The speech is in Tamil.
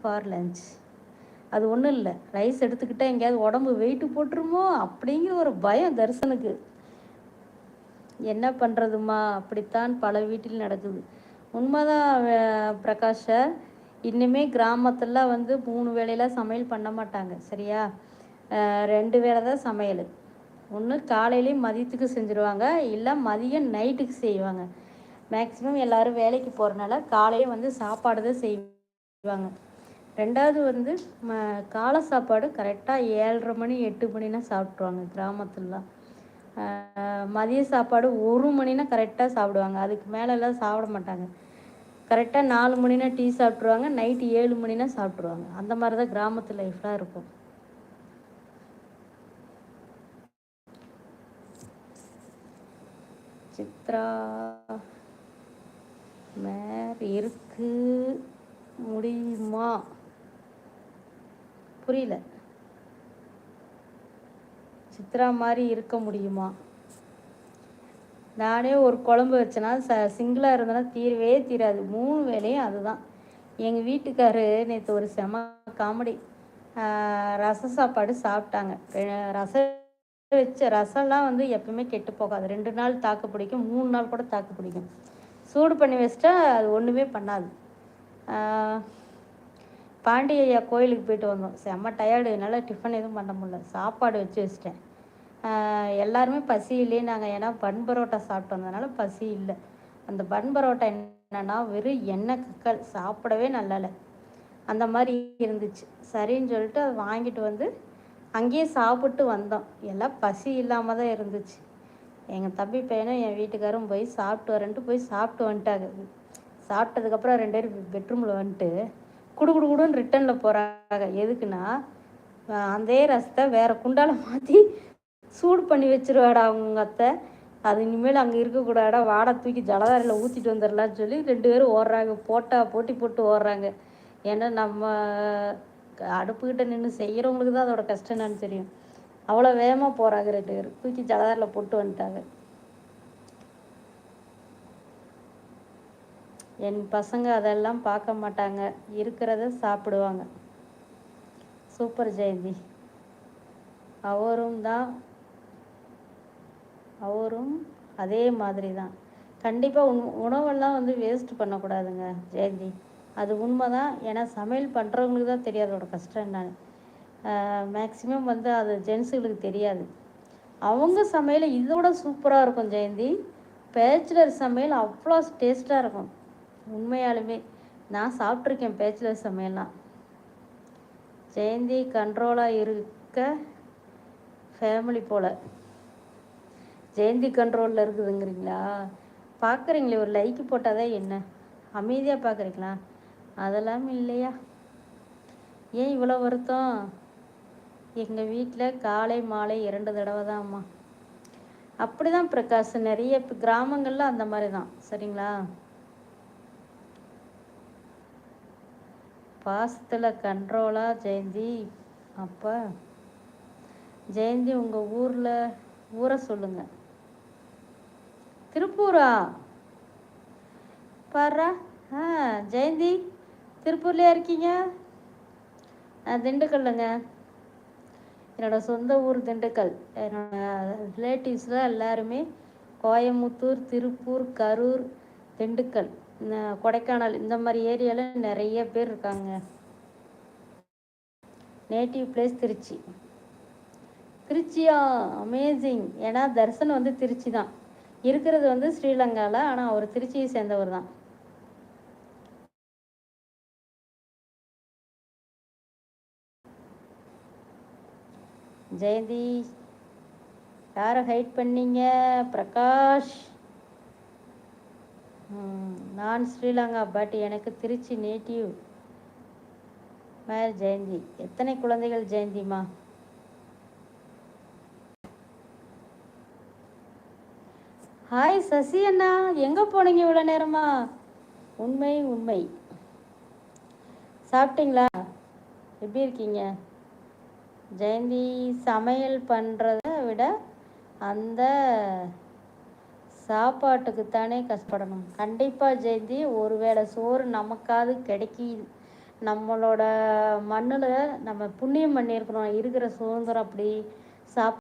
For lunch. அது ஒன்றும் இல்லை, ரைஸ் எடுத்துக்கிட்டால் எங்கேயாவது உடம்பு வெயிட்டு போட்டுருமோ அப்படிங்கிற ஒரு பயம் தரிசனுக்கு. என்ன பண்ணுறதுமா, அப்படித்தான் பல வீட்டில் நடக்குது. உண்மைதான் பிரகாஷ. இன்னுமே கிராமத்தில் வந்து 3 வேளையெல்லாம் சமையல் பண்ண மாட்டாங்க சரியா. 2 வேளை தான் சமையல். ஒன்று காலையிலையும் மதியத்துக்கு செஞ்சுருவாங்க, இல்லை மதியம் நைட்டுக்கு செய்வாங்க. மேக்ஸிமம் எல்லோரும் வேலைக்கு போகிறனால காலையில் வந்து சாப்பாடு தான் செய்வாங்க. 2வது வந்து காலை சாப்பாடு கரெக்டாக 7:30 மணி 8 மணினா சாப்பிட்ருவாங்க கிராமத்துலலாம். மதிய சாப்பாடு 1 மணினா கரெக்டாக சாப்பிடுவாங்க, அதுக்கு மேலெல்லாம் சாப்பிட மாட்டாங்க. கரெக்டாக 4 மணினா டீ சாப்பிட்ருவாங்க, நைட்டு 7 மணினா சாப்பிட்ருவாங்க. அந்த மாதிரி தான் கிராமத்து லைஃப்லாம் இருக்கும். சித்ரா மேர் இருக்கு முடியுமா? புரியல. சித்ரா மாதிரி இருக்க முடியுமா? நானே ஒரு குழம்பு வச்சேன்னா சிங்கிளாக இருந்தேன்னா தீரவே தீராது, 3 வேளையும் அதுதான். எங்கள் வீட்டுக்காரு நேற்று ஒரு செம காமெடி. ரசம் சாப்பாடு சாப்பிட்டாங்க. ரசம்லாம் வந்து எப்பவுமே கெட்டு போகாது, 2 நாள் தாக்கு பிடிக்கும், 3 நாள் கூட தாக்கு பிடிக்கும். சூடு பண்ணி வச்சிட்டா அது ஒன்றுமே பண்ணாது. பாண்டியய்யா கோயிலுக்கு போயிட்டு வந்தோம், செம்ம டயர்டு, என்னால் டிஃபன் எதுவும் பண்ண முடியல, சாப்பாடு வச்சு வச்சிட்டேன். எல்லாருமே பசி இல்லையே நாங்கள், ஏன்னா பன் பரோட்டா சாப்பிட்டு வந்ததுனால பசி இல்லை. அந்த பன் பரோட்டா என்னென்னா வெறும் எண்ணெய் கக்கல், சாப்பிடவே நல்லால அந்த மாதிரி இருந்துச்சு. சரின்னு சொல்லிட்டு அதை வாங்கிட்டு வந்து அங்கேயே சாப்பிட்டு வந்தோம். எல்லாம் பசி இல்லாமல் தான் இருந்துச்சு. எங்கள் தம்பி பையனும் என் வீட்டுக்காரும் போய் சாப்பிட்டு வரேன்ட்டு போய் சாப்பிட்டு வந்துட்டாங்க. சாப்பிட்டதுக்கப்புறம் 2 பேரும் பெட்ரூமில் வந்துட்டு குடுன்னு ரிட்டனில் போகிறாங்க. எதுக்குன்னா அதே ரசத்தை வேறு குண்டால் மாற்றி சூடு பண்ணி வச்சுருவாடா அவங்க அத்தை, அது இனிமேல் அங்கே இருக்கக்கூடாடா, வாடை தூக்கி ஜலதாரியில் ஊற்றிட்டு வந்துடலான்னு சொல்லி 2 பேரும் ஓடுறாங்க. போட்டி போட்டு ஓடுறாங்க. ஏன்னா நம்ம அடுப்புக்கிட்ட நின்று செய்கிறவங்களுக்கு தான் அதோட கஷ்டம் என்னன்னு தெரியும். அவ்வளோ வேகமாக போகிறாங்க, 2 பேர் தூக்கி ஜலதாரியில் போட்டு வந்துட்டாங்க. என் பசங்க அதெல்லாம் பார்க்க மாட்டாங்க, இருக்கிறத சாப்பிடுவாங்க. சூப்பர் ஜெயந்தி. அவரும் அதே மாதிரி தான். கண்டிப்பாக உணவெல்லாம் வந்து வேஸ்ட் பண்ணக்கூடாதுங்க ஜெயந்தி, அது உண்மை தான். ஏன்னா சமையல் பண்ணுறவங்களுக்கு தான் தெரியாது அதோட கஷ்டம் என்னன்னு. மேக்ஸிமம் வந்து அது ஜென்ஸுகளுக்கு தெரியாது. அவங்க சமையல் இதோட சூப்பராக இருக்கும் ஜெயந்தி. பேச்சுலர் சமையல் அவ்வளோ டேஸ்ட்டாக இருக்கும் உண்மையாலுமே. நான் சாப்பிட்ருக்கேன் பேச்சுலர் சமையல்லாம். ஜெயந்தி கண்ட்ரோலாக இருக்க ஃபேமிலி போல். ஜெயந்தி கண்ட்ரோலில் இருக்குதுங்கிறீங்களா? பார்க்குறீங்களே, ஒரு லைக்கு போட்டால் தான் என்ன, அமைதியாக பார்க்குறீங்களா? அதெல்லாம் இல்லையா? ஏன் இவ்வளோ வருத்தம்? எங்கள் வீட்டில் காலை மாலை 2 தடவை தான் அம்மா. அப்படி தான் பிரகாஷ், நிறைய கிராமங்களில் அந்த மாதிரி தான் சரிங்களா. பாசத்தில் கண்ட்ரோலாக ஜெயந்தி. அப்போ ஜெயந்தி உங்கள் ஊரை சொல்லுங்கள். திருப்பூரா? பாரா. ஜெயந்தி திருப்பூர்லையா இருக்கீங்க? திண்டுக்கல்லுங்க, என்னோடய சொந்த ஊர் திண்டுக்கல். என்னோடய ரிலேட்டிவ்ஸில் எல்லாருமே கோயம்புத்தூர், திருப்பூர், கரூர், திண்டுக்கல், கொடைக்கானல் இந்த மாதிரி ஏரியாவில் நிறைய பேர் இருக்காங்க. Native place Trichy. திருச்சியா? அமேசிங். ஏன்னா தர்சன் வந்து திருச்சி தான், இருக்கிறது வந்து ஸ்ரீலங்காவில், ஆனால் அவர் திருச்சியை சேர்ந்தவர் தான். ஜெயந்தி யாரை ஹைட் பண்ணீங்க? பிரகாஷ். நான் ஸ்ரீலங்கா, பட் எனக்கு திருச்சி நேட்டிவ். மேல் ஜெயந்தி. எத்தனை குழந்தைகள் ஜெயந்திமா? ஹாய் சசி அண்ணா, எங்கே போனீங்க இவ்வளோ நேரமா? உண்மை. சாப்பிட்டீங்களா? எப்படி இருக்கீங்க ஜெயந்தி? சமையல் பண்ணுறத விட அந்த சாப்பாட்டுக்குத்தானே கஷ்டப்படணும். கண்டிப்பாக ஜெயந்தி, ஒருவேளை சோறு நமக்காவது நம்மளோட மண்ணில் நம்ம புண்ணியம் பண்ணியிருக்கிறோம். இருக்கிற சுதந்திரம் அப்படி சாப்